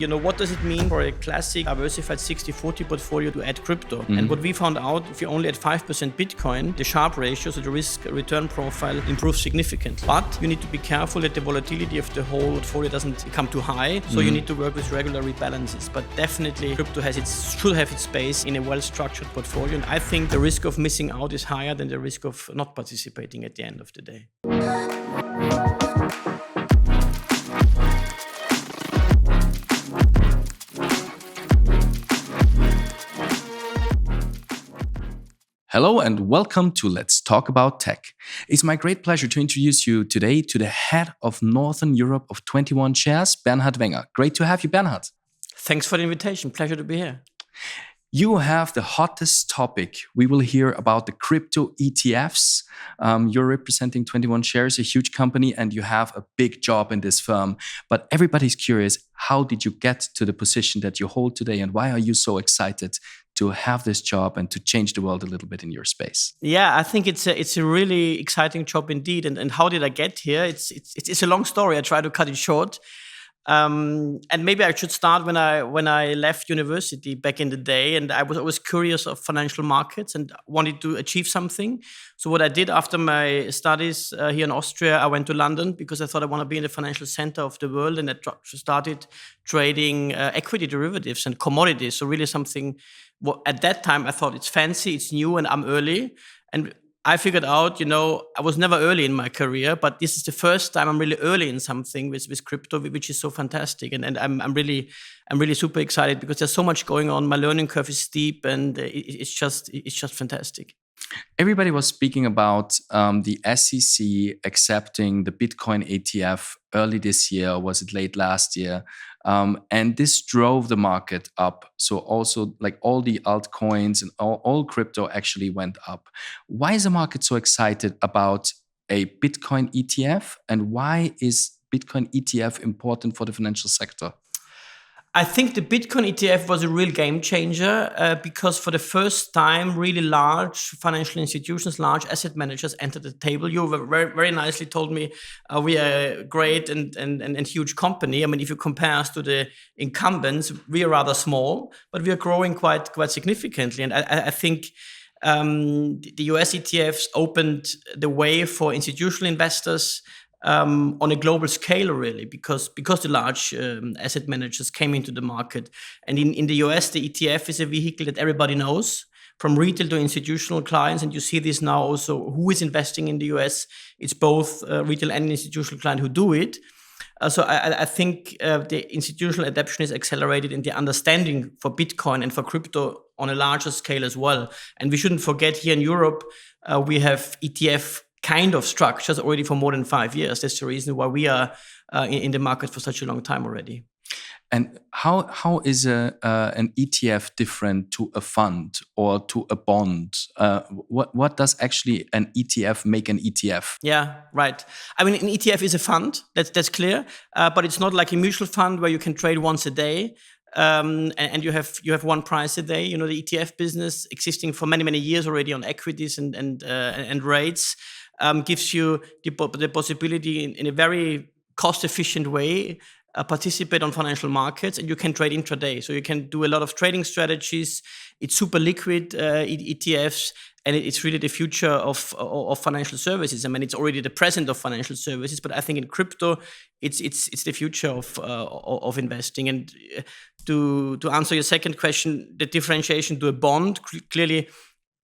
What does it mean for a classic diversified 60-40 portfolio to add crypto? Mm-hmm. And what we found out, if you only add 5% Bitcoin, the Sharpe ratio, so the risk-return profile, improves significantly. But you need to be careful that the volatility of the whole portfolio doesn't become too high, so you need to work with regular rebalances. But definitely, crypto should have its space in a well-structured portfolio. And I think the risk of missing out is higher than the risk of not participating at the end of the day. Hello and welcome to Let's Talk About Tech. It's my great pleasure to introduce you today to the head of Northern Europe of 21 Shares, Bernhard Wenger. Great to have you, Bernhard. Thanks for the invitation. Pleasure to be here. You have the hottest topic. We will hear about the crypto ETFs. You're representing 21 Shares, a huge company, and you have a big job in this firm. But everybody's curious, how did you get to the position that you hold today, and why are you so excited to have this job and to change the world a little bit in your space? Yeah, I think it's a really exciting job indeed. And how did I get here? It's a long story. I try to cut it short. And maybe I should start when I left university back in the day, and I was always curious of financial markets and wanted to achieve something. So what I did after my studies here in Austria, I went to London because I thought I want to be in the financial center of the world, and I started trading equity derivatives and commodities. So really something. At that time, I thought it's fancy, it's new, and I'm early. And I figured out, I was never early in my career, but this is the first time I'm really early in something with crypto, which is so fantastic. And I'm really super excited because there's so much going on. My learning curve is steep, and it's just fantastic. Everybody was speaking about the SEC accepting the Bitcoin ETF early this year, or was it late last year? And this drove the market up. So also like all the altcoins and all crypto actually went up. Why is the market so excited about a Bitcoin ETF? And why is Bitcoin ETF important for the financial sector? I think the Bitcoin ETF was a real game changer because for the first time, really large financial institutions, large asset managers entered the table. You very, very nicely told me we are a great and huge company. I mean, if you compare us to the incumbents, we are rather small, but we are growing quite significantly. And I think the US ETFs opened the way for institutional investors on a global scale, really, because the large asset managers came into the market. And in the US, the ETF is a vehicle that everybody knows, from retail to institutional clients. And you see this now also, who is investing in the US. It's both retail and institutional clients who do it. So I think the institutional adoption is accelerated in the understanding for Bitcoin and for crypto on a larger scale as well. And we shouldn't forget, here in Europe, we have ETF kind of structures already for more than 5 years. That's the reason why we are in the market for such a long time already. And how is an ETF different to a fund or to a bond? What does actually an ETF make an ETF? Yeah, right. I mean, an ETF is a fund. That's clear. But it's not like a mutual fund where you can trade once a day. And you have one price a day. The ETF business existing for many years already on equities and rates gives you the possibility in a very cost-efficient way participate on financial markets, and you can trade intraday. So you can do a lot of trading strategies. It's super liquid ETFs, and it's really the future of financial services. I mean, it's already the present of financial services, but I think in crypto, it's the future of investing. And to answer your second question, the differentiation to a bond, clearly.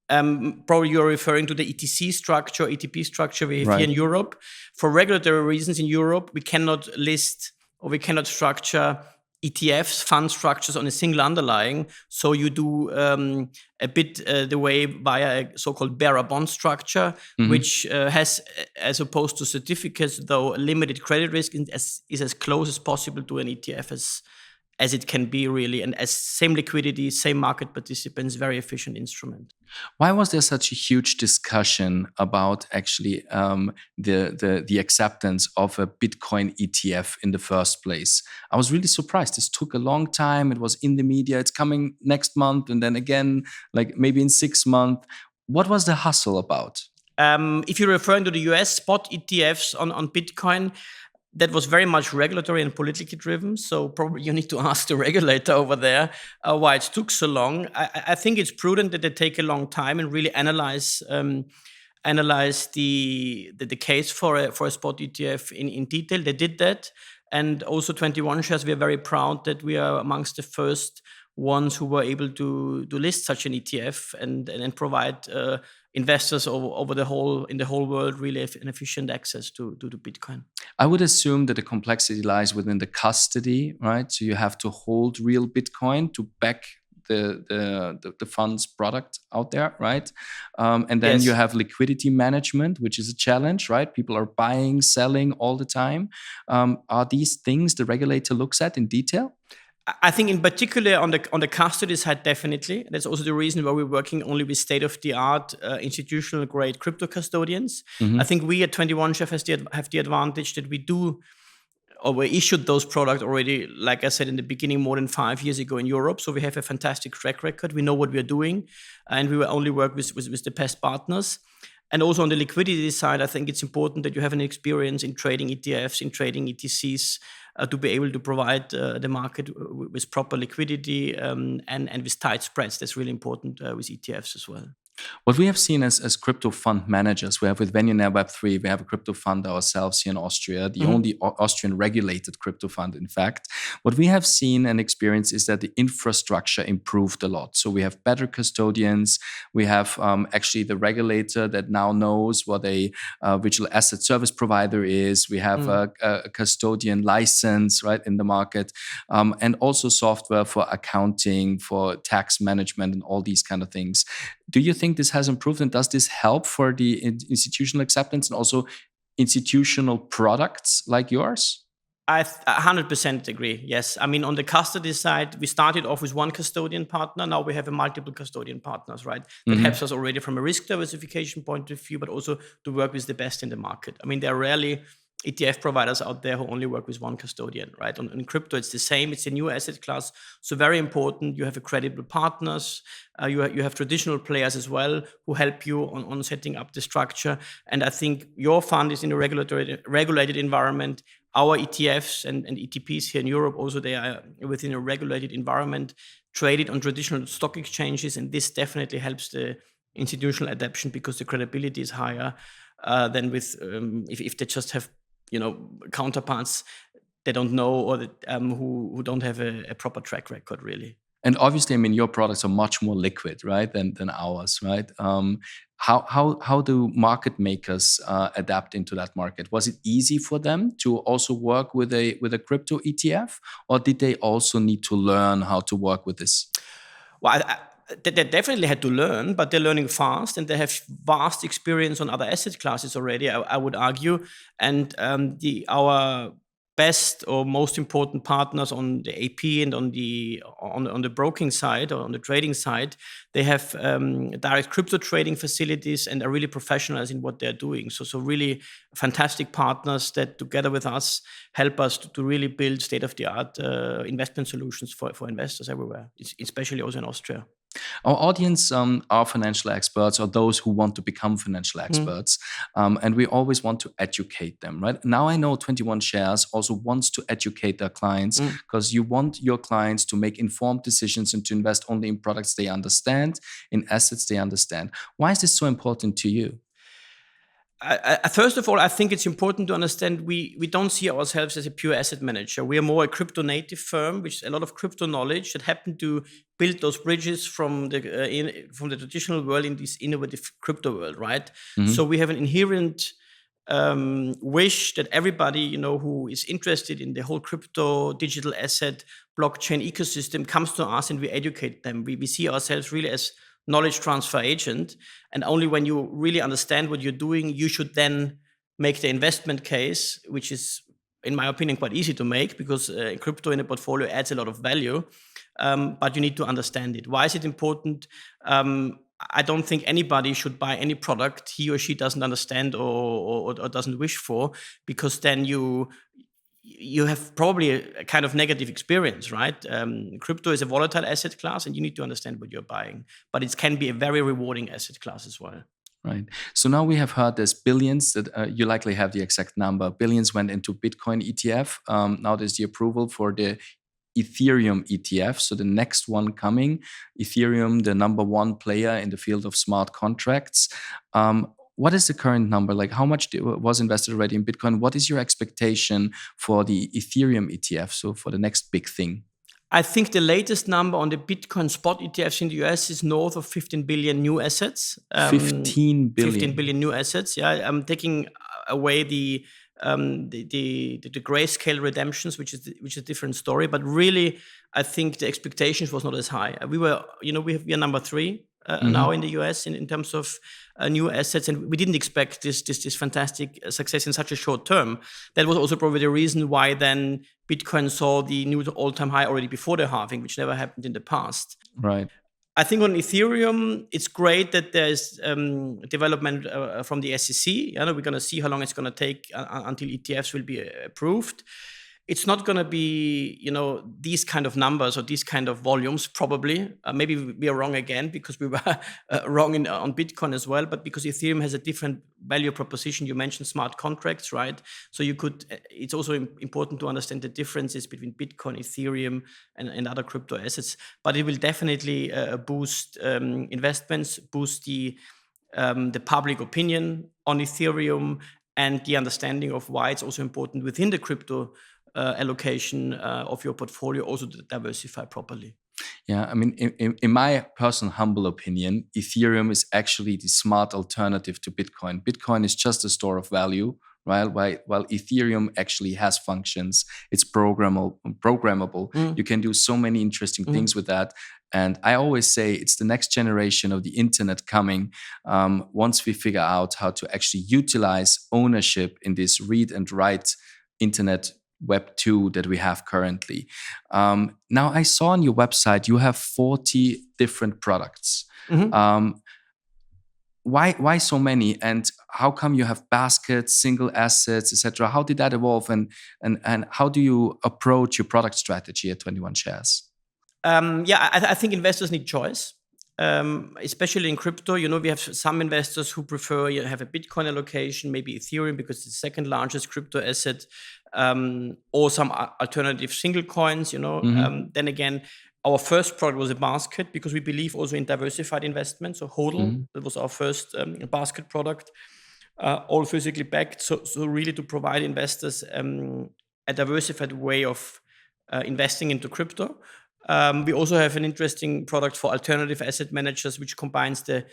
Probably you're referring to the ETC structure, ETP structure we have here in Europe. For regulatory reasons in Europe, we cannot list or we cannot structure ETFs, fund structures on a single underlying. So you do a bit the way via a so-called bearer bond structure, which has, as opposed to certificates, though limited credit risk, is as close as possible to an ETF as it can be, really, and as same liquidity, same market participants, very efficient instrument. Why was there such a huge discussion about actually the acceptance of a Bitcoin ETF in the first place? I was really surprised. This took a long time. It was in the media. It's coming next month, and then again, like maybe in 6 months. What was the hustle about? If you're referring to the US spot ETFs on Bitcoin, that was very much regulatory and politically driven. So probably you need to ask the regulator over there why it took so long. I think it's prudent that they take a long time and really analyze the case for a spot ETF in detail. They did that. And also 21 Shares, we are very proud that we are amongst the first ones who were able to list such an ETF and provide investors in the whole world really an efficient access to Bitcoin. I would assume that the complexity lies within the custody, right? So you have to hold real Bitcoin to back the fund's product out there, right? And then Yes. you have liquidity management, which is a challenge, right? People are buying, selling all the time. Are these things the regulator looks at in detail? I think in particular on the custody side, definitely. That's also the reason why we're working only with state-of-the-art institutional grade crypto custodians. I think we at 21 Chef have the advantage that we issued those products already, like I said in the beginning, more than 5 years ago in Europe. So we have a fantastic track record. We know what we are doing, and we will only work with the best partners. And also on the liquidity side, I think it's important that you have an experience in trading ETFs, in trading ETCs, to be able to provide the market with proper liquidity and with tight spreads. That's really important with ETFs as well. What we have seen as crypto fund managers, we have with Venionaire Web3, we have a crypto fund ourselves here in Austria, the only Austrian regulated crypto fund, in fact. What we have seen and experienced is that the infrastructure improved a lot. So we have better custodians. We have actually the regulator that now knows what a virtual asset service provider is. We have a custodian license, right, in the market, and also software for accounting, for tax management, and all these kind of things. Do you think this has improved, and does this help for the institutional acceptance and also institutional products like yours? I 100% agree. Yes. I mean, on the custody side, we started off with one custodian partner. Now we have a multiple custodian partners, right? That helps us already from a risk diversification point of view, but also to work with the best in the market. I mean, there are rarely ETF providers out there who only work with one custodian, right? On crypto, it's the same. It's a new asset class. So very important. You have credible partners. You have traditional players as well who help you on setting up the structure. And I think your fund is in a regulated environment. Our ETFs and ETPs here in Europe, also they are within a regulated environment, traded on traditional stock exchanges. And this definitely helps the institutional adoption because the credibility is higher than with if they just have counterparts they don't know or that, who don't have a proper track record, really. And obviously, I mean, your products are much more liquid, right, than ours, right? How do market makers adapt into that market? Was it easy for them to also work with a crypto ETF, or did they also need to learn how to work with this? Well, they definitely had to learn, but they're learning fast, and they have vast experience on other asset classes already, I would argue. And our best or most important partners on the AP and on the broking side or on the trading side, they have direct crypto trading facilities and are really professionals in what they're doing. So really fantastic partners that together with us help us to really build state-of-the-art investment solutions for investors everywhere, especially also in Austria. Our audience are financial experts or those who want to become financial experts. And we always want to educate them, right? Now I know 21 Shares also wants to educate their clients because you want your clients to make informed decisions and to invest only in products they understand, in assets they understand. Why is this so important to you? First of all, I think it's important to understand we don't see ourselves as a pure asset manager. We are more a crypto native firm, which is a lot of crypto knowledge that happen to build those bridges from the traditional world in this innovative crypto world, right? So we have an inherent wish that everybody who is interested in the whole crypto, digital asset, blockchain ecosystem comes to us and we educate them. We see ourselves really as knowledge transfer agent. And only when you really understand what you're doing, you should then make the investment case, which is, in my opinion, quite easy to make because crypto in a portfolio adds a lot of value. But you need to understand it. Why is it important? I don't think anybody should buy any product he or she doesn't understand or doesn't wish for, because then you have probably a kind of negative experience, right? Crypto is a volatile asset class and you need to understand what you're buying, but it can be a very rewarding asset class as well. Right. So now we have heard there's billions that you likely have the exact number. Billions went into Bitcoin ETF. Now there's the approval for the Ethereum ETF. So the next one coming, Ethereum, the number one player in the field of smart contracts. What is the current number? Like how much was invested already in Bitcoin? What is your expectation for the Ethereum ETF? So for the next big thing? I think the latest number on the Bitcoin Spot ETFs in the US is north of 15 billion new assets. 15 billion. 15 billion new assets. Yeah, I'm taking away the grayscale redemptions, which is a different story. But really, I think the expectations was not as high. We were, we are number 3 now in the US in terms of new assets, and we didn't expect this fantastic success in such a short term. That was also probably the reason why then Bitcoin saw the new all-time high already before the halving, which never happened in the past. Right. I think on Ethereum, it's great that there's development from the SEC. We're going to see how long it's going to take until ETFs will be approved. It's not going to be, these kind of numbers or these kind of volumes, probably. Maybe we are wrong again because we were wrong on Bitcoin as well, but because Ethereum has a different value proposition. You mentioned smart contracts, right? So it's also important to understand the differences between Bitcoin, Ethereum, and other crypto assets. But it will definitely boost investments, boost the public opinion on Ethereum, and the understanding of why it's also important within the crypto allocation of your portfolio also to diversify properly. Yeah, I mean, in my personal humble opinion, Ethereum is actually the smart alternative to Bitcoin. Bitcoin is just a store of value, right? While Ethereum actually has functions, it's programmable. You can do so many interesting things with that. And I always say it's the next generation of the internet coming once we figure out how to actually utilize ownership in this read and write internet Web 2 that we have currently. Now, I saw on your website you have 40 different products. Why so many? And how come you have baskets, single assets, etc.? How did that evolve? And how do you approach your product strategy at 21 Shares? I think investors need choice. Especially in crypto, we have some investors who prefer have a Bitcoin allocation, maybe Ethereum because it's the second largest crypto asset, or some alternative single coins. Then again, our first product was a basket because we believe also in diversified investments. So HODL, that was our first basket product, all physically backed. So really to provide investors a diversified way of investing into crypto. We also have an interesting product for alternative asset managers, which combines the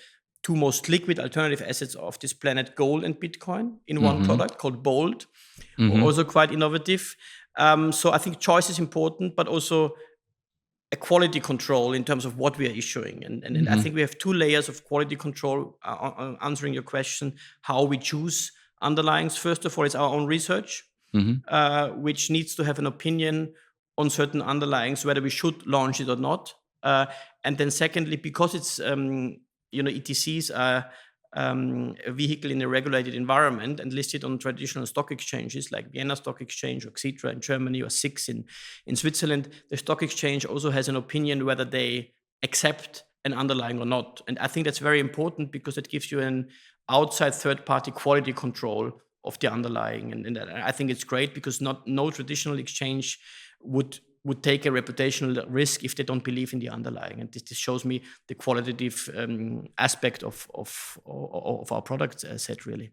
two most liquid alternative assets of this planet, gold and Bitcoin, in one product called Bold. Also quite innovative. So I think choice is important, but also a quality control in terms of what we are issuing. And I think we have 2 layers of quality control answering your question, how we choose underlyings. First of all, it's our own research, which needs to have an opinion on certain underlyings, whether we should launch it or not. And then secondly, because it's, ETCs are a vehicle in a regulated environment and listed on traditional stock exchanges like Vienna Stock Exchange or Xetra in Germany or SIX in Switzerland, the stock exchange also has an opinion whether they accept an underlying or not. And I think that's very important because it gives you an outside third-party quality control of the underlying. And I think it's great because no traditional exchange would take a reputational risk if they don't believe in the underlying. And this shows me the qualitative aspect of our product set, really.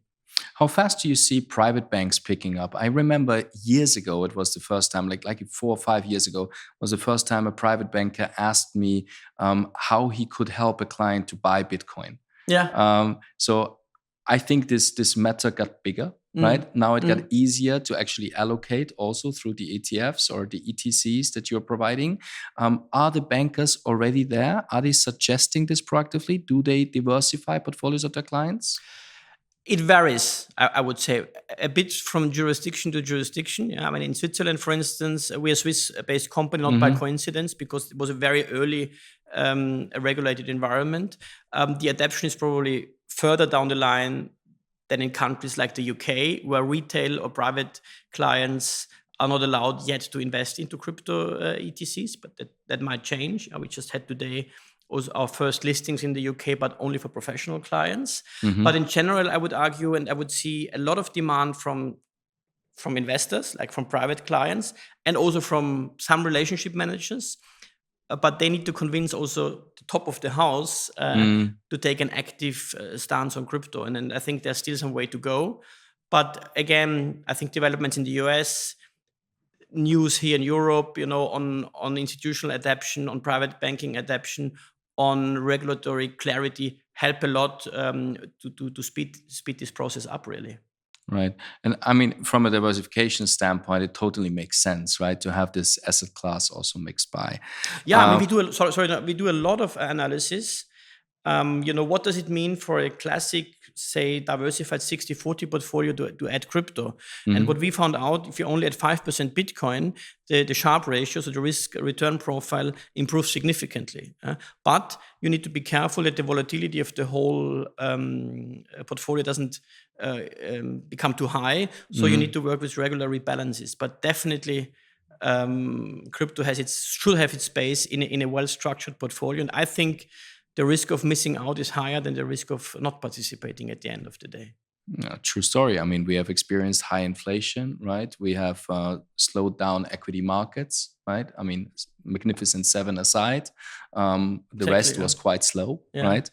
How fast do you see private banks picking up? I remember years ago, it was the first time, like 4 or 5 years ago, was the first time a private banker asked me how he could help a client to buy Bitcoin. Yeah. So I think this matter got bigger. Right now, it got easier to actually allocate also through the ETFs or the ETCs that you're providing. Are the bankers already there? Are they suggesting this proactively? Do they diversify portfolios of their clients? It varies, I would say, a bit from jurisdiction to jurisdiction. I mean, in Switzerland, for instance, we're a Swiss-based company, not by coincidence, because it was a very early regulated environment. The adoption is probably further down the line than in countries like the UK, where retail or private clients are not allowed yet to invest into crypto ETCs, but that might change. We just had today was our first listings in the UK, but only for professional clients. Mhm. But in general, I would argue, and I would see a lot of demand from investors, like from private clients, and also from some relationship managers. But they need to convince also the top of the house to take an active stance on crypto. And I think there's still some way to go. But again, I think developments in the US, news here in Europe, on institutional adoption, on private banking adoption, on regulatory clarity help a lot to speed this process up, really. Right. And I mean, from a diversification standpoint, it totally makes sense, right? To have this asset class also mixed by. Yeah, I mean, we do a lot of analysis. What does it mean for a classic, say, diversified 60-40 portfolio to add crypto? And what we found out, if you only add 5% Bitcoin, the Sharpe ratio, so the risk-return profile, improves significantly. But you need to be careful that the volatility of the whole portfolio doesn't become too high. So you need to work with regular rebalances. But definitely, crypto should have its space in a well-structured portfolio. And I think the risk of missing out is higher than the risk of not participating at the end of the day. True story. I mean, we have experienced high inflation, right? We have slowed down equity markets, right? I mean, Magnificent Seven aside, the rest was quite slow, right?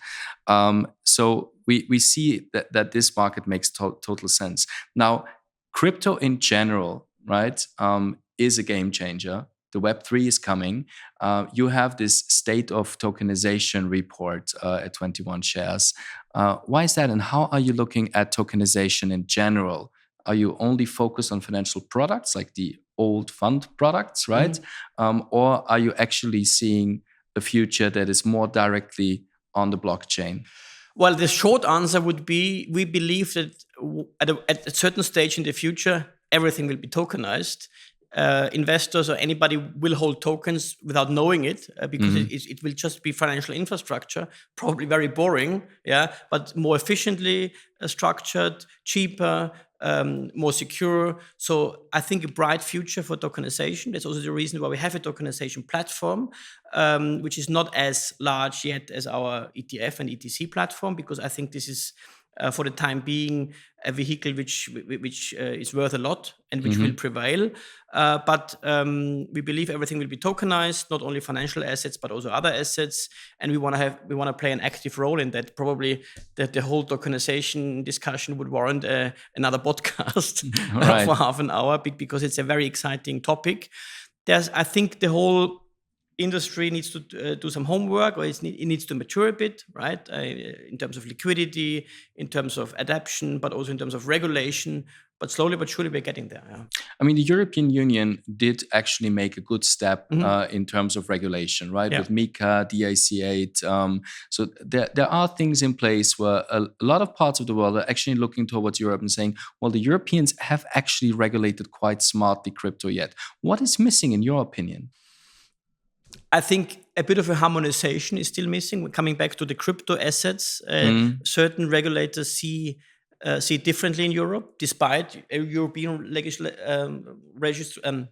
So we see that this market makes total sense. Now, crypto in general, right, is a game changer. The Web3 is coming. You have this state of tokenization report at 21 Shares. Why is that? And how are you looking at tokenization in general? Are you only focused on financial products like the old fund products, right? Or are you actually seeing a future that is more directly on the blockchain? Well, the short answer would be we believe that at a certain stage in the future, everything will be tokenized. Investors or anybody will hold tokens without knowing it because it will just be financial infrastructure, probably very boring, but more efficiently structured, cheaper, more secure. So I think a bright future for tokenization. That's also the reason why we have a tokenization platform, which is not as large yet as our ETF and ETC platform, because I think this is for the time being a vehicle which is worth a lot and which will prevail. But we believe everything will be tokenized, not only financial assets but also other assets, and we want to play an active role in that. Probably that the whole tokenization discussion would warrant another podcast for half an hour because it's a very exciting topic. I think the whole industry needs to do some homework, or it needs to mature a bit, right? In terms of liquidity, in terms of adaptation, but also in terms of regulation. But slowly but surely we're getting there. Yeah. I mean, the European Union did actually make a good step in terms of regulation, right? With MiCA, DIC8. So there are things in place where a lot of parts of the world are actually looking towards Europe and saying, well, the Europeans have actually regulated quite smartly crypto yet. What is missing in your opinion? I think a bit of a harmonization is still missing. We're coming back to the crypto assets. Certain regulators see it differently in Europe, despite European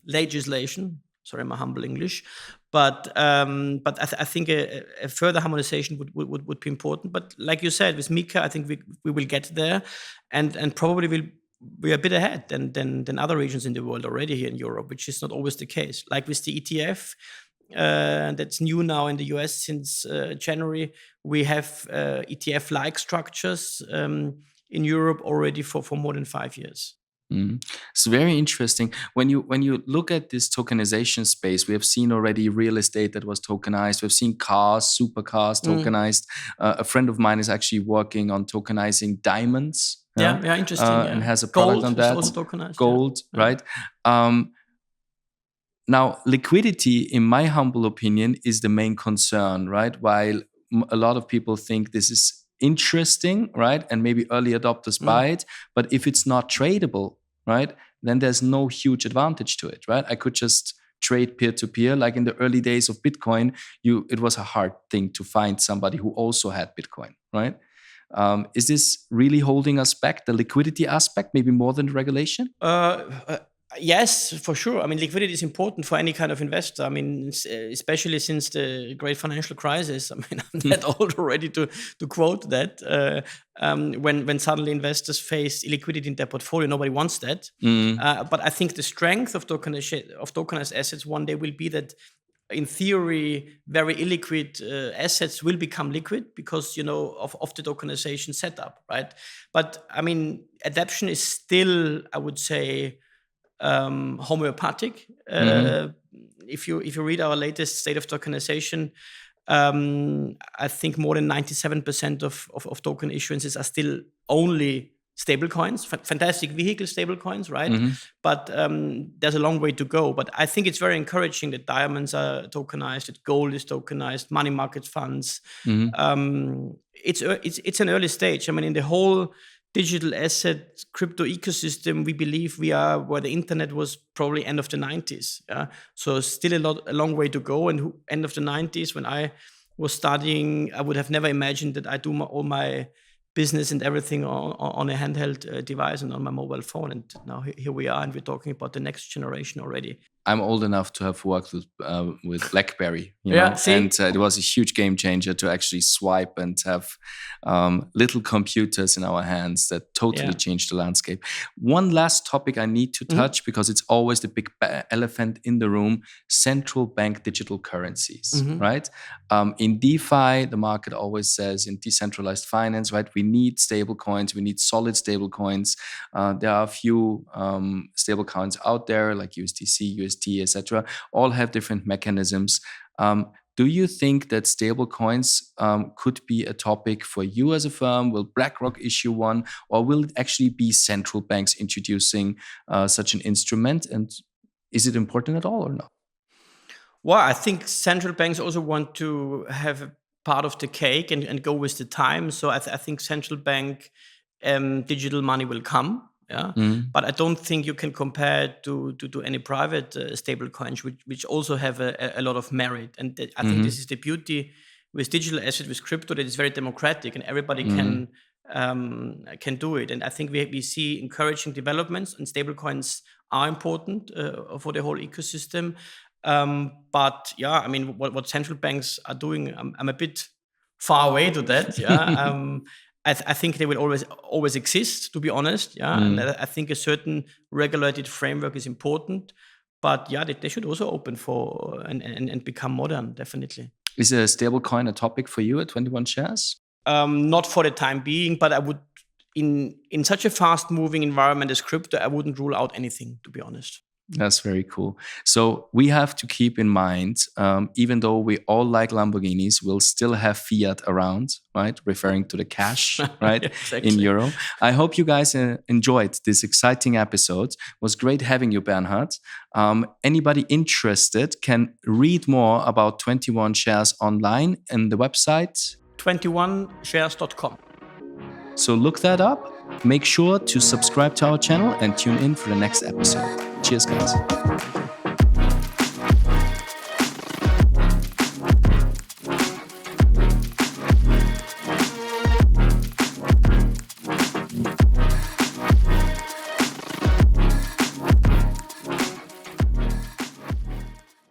legislation. Sorry, my humble English. But I think a further harmonization would be important. But like you said, with MiCA, I think we will get there, and probably we're a bit ahead than other regions in the world already here in Europe, which is not always the case. Like with the ETF. That's new now in the US since January. We have ETF-like structures in Europe already for more than 5 years. It's very interesting. When you look at this tokenization space, we have seen already real estate that was tokenized. We've seen cars, supercars tokenized. A friend of mine is actually working on tokenizing diamonds. Yeah, interesting. And has a product Gold on that. Is also tokenized. Gold, right? Now, liquidity, in my humble opinion, is the main concern, right? While a lot of people think this is interesting, right? And maybe early adopters buy it. But if it's not tradable, right, then there's no huge advantage to it, right? I could just trade peer-to-peer. Like in the early days of Bitcoin, it was a hard thing to find somebody who also had Bitcoin, right? Is this really holding us back, the liquidity aspect, maybe more than the regulation? Yes, for sure. I mean, liquidity is important for any kind of investor. I mean, especially since the great financial crisis. I mean, I'm that old already to quote that. When suddenly investors face illiquidity in their portfolio, nobody wants that. But I think the strength of tokenized assets one day will be that, in theory, very illiquid assets will become liquid because of the tokenization setup, right? But I mean, adoption is still, I would say, homeopathic. If you read our latest state of tokenization, I think more than 97% of token issuances are still only stablecoins, fantastic vehicle stablecoins, right? But there's a long way to go. But I think it's very encouraging that diamonds are tokenized, that gold is tokenized, money market funds. It's an early stage. I mean, in the whole digital asset crypto ecosystem, we believe we are where the internet was probably end of the 90s. Yeah? So still a long way to go. And end of the 90s, when I was studying, I would have never imagined that I do all my business and everything on a handheld device and on my mobile phone. And now here we are, and we're talking about the next generation already. I'm old enough to have worked with BlackBerry, know? And it was a huge game changer to actually swipe and have little computers in our hands that totally changed the landscape. One last topic I need to touch because it's always the big elephant in the room: central bank digital currencies, right? In DeFi, the market always says, in decentralized finance, right, we need stable coins, we need solid stable coins. There are a few stable coins out there like USDC, USD, etc. All have different mechanisms. Do you think that stable coins could be a topic for you as a firm? Will BlackRock issue one, or will it actually be central banks introducing such an instrument? And is it important at all or not? Well, I think central banks also want to have a part of the cake and go with the time. So I think central bank digital money will come. Yeah, but I don't think you can compare it to any private stable coins, which also have a lot of merit. And I think this is the beauty with digital assets, with crypto, that it's very democratic and everybody can do it. And I think we see encouraging developments, and stable coins are important for the whole ecosystem. But yeah, I mean, what central banks are doing, I'm a bit far away to that. Yeah. I think they will always exist, to be honest. Yeah, and I think a certain regulated framework is important. But yeah, they should also open for and become modern, definitely. Is a stablecoin a topic for you at 21 Shares? Not for the time being, but I would, in such a fast-moving environment as crypto, I wouldn't rule out anything, to be honest. That's very cool. So we have to keep in mind, even though we all like Lamborghinis, we'll still have fiat around, right? Referring to the cash, right? Exactly. In euro. I hope you guys enjoyed this exciting episode. It was great having you, Bernhard. Anybody interested can read more about 21 Shares online in the website 21shares.com. So look that up. Make sure to subscribe to our channel and tune in for the next episode. Cheers, guys.